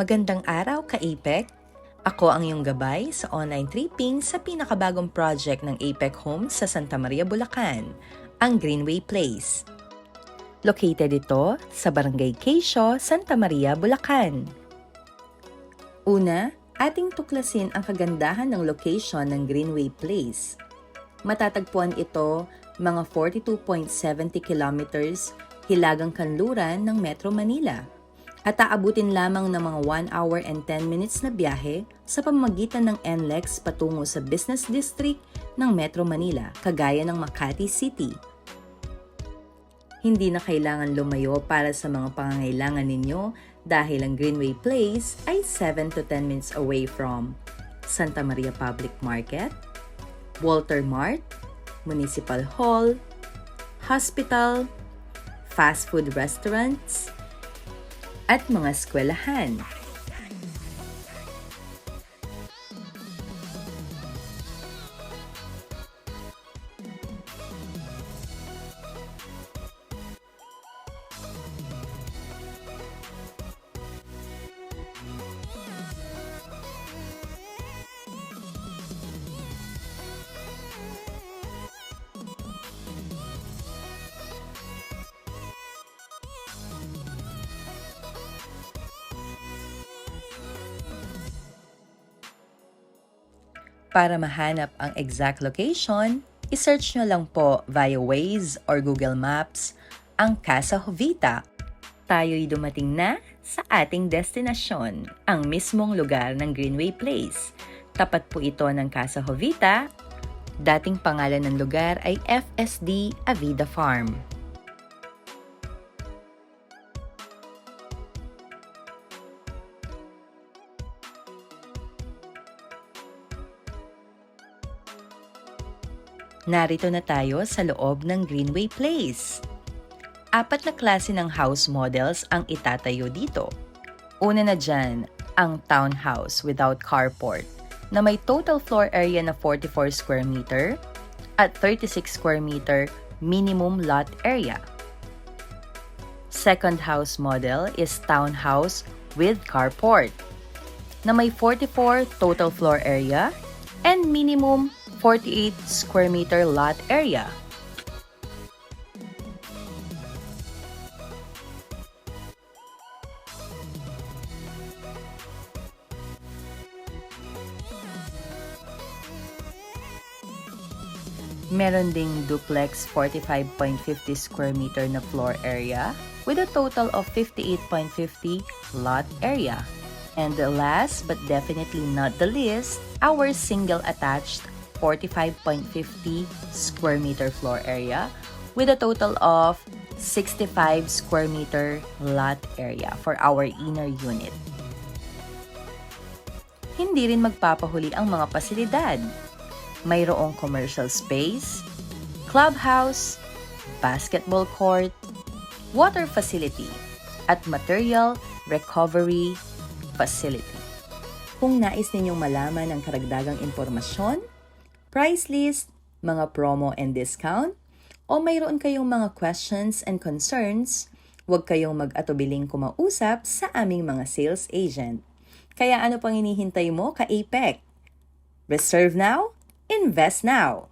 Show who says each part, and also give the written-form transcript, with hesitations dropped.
Speaker 1: Magandang araw, ka-APEC! Ako ang iyong gabay sa online tripping sa pinakabagong project ng APEC Homes sa Santa Maria, Bulacan, ang Greenway Place. Located ito sa Barangay Quezio, Santa Maria, Bulacan. Una, ating tuklasin ang kagandahan ng location ng Greenway Place. Matatagpuan ito mga 42.70 kilometers hilagang kanluran ng Metro Manila at aabutin lamang ng mga 1 hour and 10 minutes na biyahe sa pamamagitan ng NLEX patungo sa Business District ng Metro Manila, kagaya ng Makati City. Hindi na kailangan lumayo para sa mga pangangailangan ninyo dahil ang Greenway Place ay 7 to 10 minutes away from Santa Maria Public Market, Walter Mart, Municipal Hall, hospital, fast food restaurants, at mga eskwelahan. Para mahanap ang exact location, isearch nyo lang po via Waze or Google Maps ang Casa Jovita. Tayo'y dumating na sa ating destinasyon, ang mismong lugar ng Greenway Place. Tapat po ito ng Casa Jovita. Dating pangalan ng lugar ay FSD Avida Farm. Narito na tayo sa loob ng Greenway Place. 4 na klase ng house models ang itatayo dito. Una na dyan, ang townhouse without carport na may total floor area na 44 square meter at 36 square meter minimum lot area. Second house model is townhouse with carport na may 44 total floor area and minimum 48 square meter lot area. Meron ding duplex 45.50 square meter na floor area with a total of 58.50 lot area. And the last but definitely not the least, our single attached 45.50 square meter floor area with a total of 65 square meter lot area for our inner unit. Hindi rin magpapahuli ang mga pasilidad. Mayroong commercial space, clubhouse, basketball court, water facility, at material recovery facility. Kung nais ninyong malaman ang karagdagang impormasyon, price list, mga promo and discount, o mayroon kayong mga questions and concerns, huwag kayong mag-atubiling kumausap sa aming mga sales agent. Kaya ano pang hinihintay mo, ka-APEC? Reserve now, invest now!